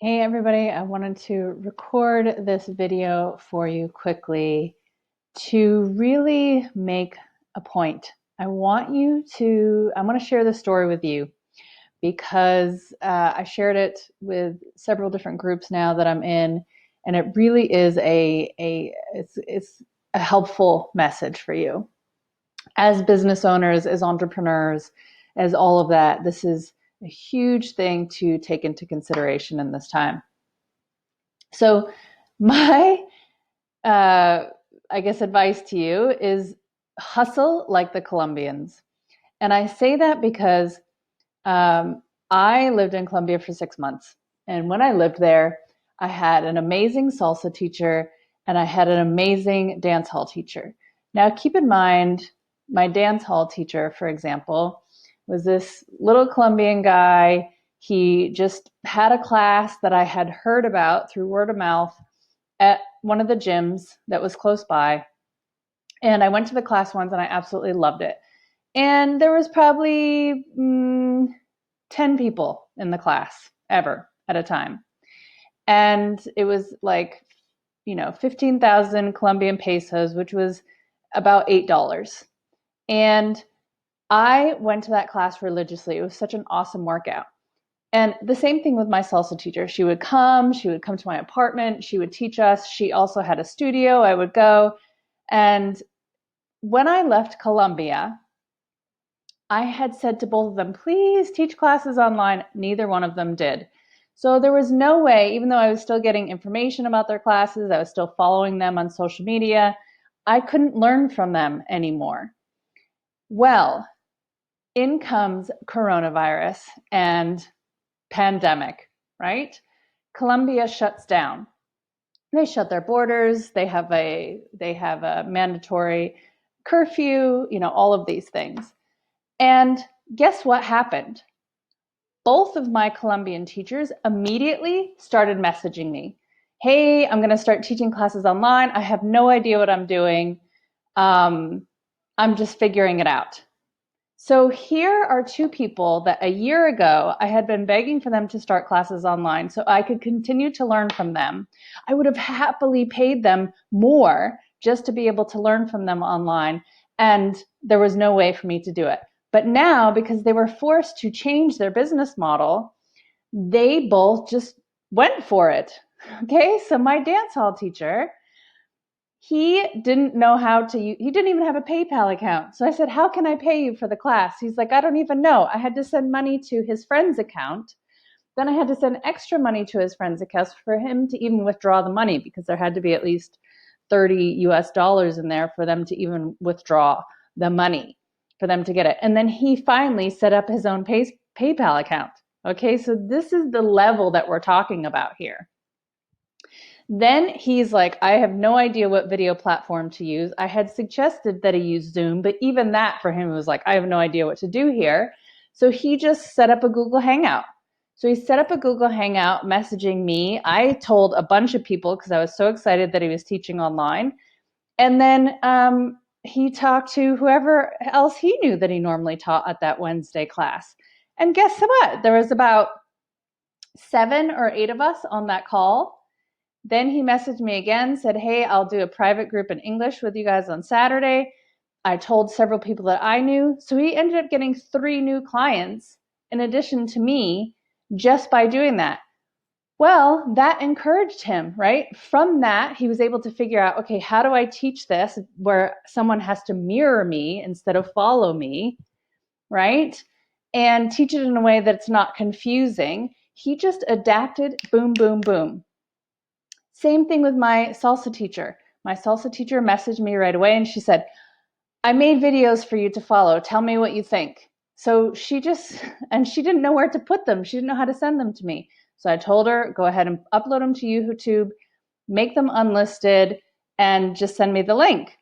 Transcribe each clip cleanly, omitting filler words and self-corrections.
Hey everybody, I wanted to record this video for you quickly to really make a point. I want to share this story with you because I shared it with several different groups now that I'm in, and it really is it's a helpful message for you. As business owners, as entrepreneurs, as all of that, this is a huge thing to take into consideration in this time. So, my, uh, I guess, advice to you is hustle like the Colombians. And I say that because I lived in Colombia for 6 months. And when I lived there, I had an amazing salsa teacher and I had an amazing dance hall teacher. Now, keep in mind, my dance hall teacher, for example, was this little Colombian guy. He just had a class that I had heard about through word of mouth at one of the gyms that was close by. And I went to the class once and I absolutely loved it. And there was probably 10 people in the class ever at a time. And it was like, 15,000 Colombian pesos, which was about $8. And I went to that class religiously. It was such an awesome workout. And the same thing with my salsa teacher. She would come to my apartment, she would teach us. She also had a studio. I would go. And when I left Colombia, I had said to both of them, please teach classes online. Neither one of them did. So there was no way, even though I was still getting information about their classes, I was still following them on social media, I couldn't learn from them anymore. Well, in comes coronavirus and pandemic, right? Colombia shuts down. They shut their borders. They have a mandatory curfew, all of these things. And guess what happened? Both of my Colombian teachers immediately started messaging me. Hey, I'm going to start teaching classes online. I have no idea what I'm doing. I'm just figuring it out. So here are two people that a year ago I had been begging for them to start classes online so I could continue to learn from them. I would have happily paid them more just to be able to learn from them online, and there was no way for me to do it. But now, because they were forced to change their business model, they both just went for it. Okay, so my dance hall teacher, he didn't know how to he didn't even have a PayPal account. So I said, how can I pay you for the class? He's like, I don't even know. I had to send money to his friend's account. Then I had to send extra money to his friend's account for him to even withdraw the money, because there had to be at least 30 US dollars in there for them to even withdraw the money, for them to get it. And then he finally set up his own PayPal account. Okay, so this is the level that we're talking about here. Then he's like, I have no idea what video platform to use. I had suggested that he use Zoom, but even that for him was like, I have no idea what to do here. So he just set up a Google Hangout. So he set up a Google Hangout messaging me. I told a bunch of people because I was so excited that he was teaching online. And then he talked to whoever else he knew that he normally taught at that Wednesday class. And guess what? There was about 7 or 8 of us on that call. Then he messaged me again, said, hey, I'll do a private group in English with you guys on Saturday. I told several people that I knew. So he ended up getting 3 new clients in addition to me just by doing that. Well, that encouraged him, right? From that, he was able to figure out, okay, how do I teach this where someone has to mirror me instead of follow me, right? And teach it in a way that's not confusing. He just adapted, boom, boom, boom. Same thing with my salsa teacher. My salsa teacher messaged me right away and she said, I made videos for you to follow. Tell me what you think. So she didn't know where to put them. She didn't know how to send them to me. So I told her, go ahead and upload them to YouTube, make them unlisted, and just send me the link.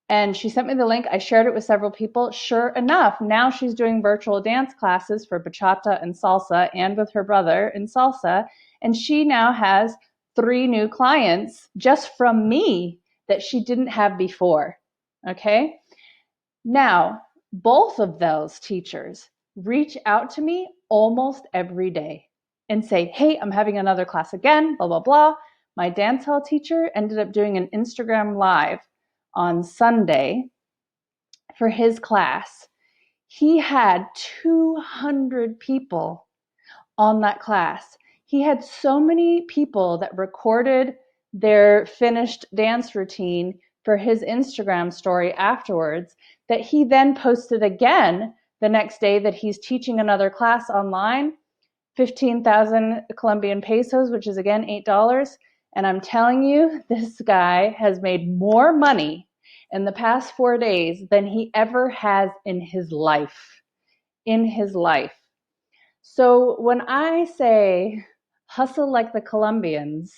And she sent me the link. I shared it with several people. Sure enough, now she's doing virtual dance classes for bachata and salsa and with her brother in salsa. And she now has 3 new clients just from me that she didn't have before. Okay. Now, both of those teachers reach out to me almost every day. and say, hey, I'm having another class again, blah, blah, blah. My dance hall teacher ended up doing an Instagram live on Sunday for his class. He had 200 people on that class. He had so many people that recorded their finished dance routine for his Instagram story afterwards that he then posted again the next day that he's teaching another class online, 15,000 Colombian pesos, which is again $8. And I'm telling you, this guy has made more money in the past 4 days than he ever has in his life. In his life. So when I say hustle like the Colombians,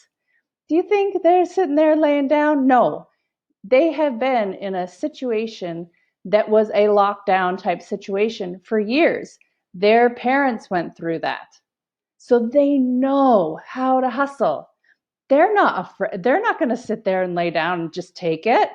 do you think they're sitting there laying down? No, they have been in a situation that was a lockdown type situation for years. Their parents went through that. So they know how to hustle. They're not afraid. They're not going to sit there and lay down and just take it.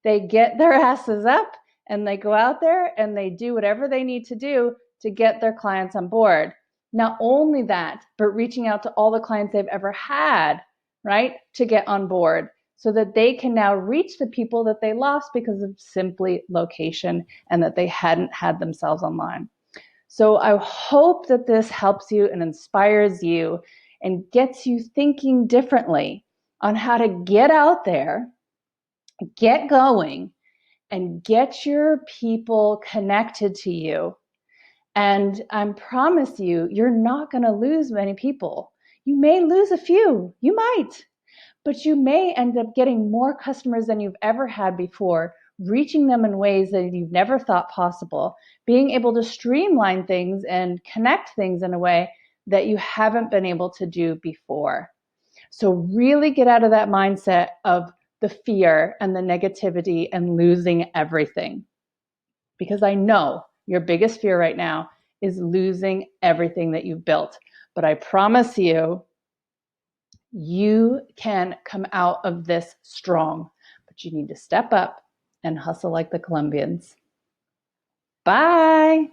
They get their asses up and they go out there and they do whatever they need to do to get their clients on board. Not only that, but reaching out to all the clients they've ever had, right, to get on board so that they can now reach the people that they lost because of simply location and that they hadn't had themselves online. So I hope that this helps you and inspires you and gets you thinking differently on how to get out there, get going, and get your people connected to you. And I promise you, you're not going to lose many people. You may lose a few, you might, but you may end up getting more customers than you've ever had before, reaching them in ways that you've never thought possible, being able to streamline things and connect things in a way that you haven't been able to do before. So really get out of that mindset of the fear and the negativity and losing everything. Because I know your biggest fear right now is losing everything that you've built. But I promise you, you can come out of this strong. But you need to step up and hustle like the Colombians. Bye.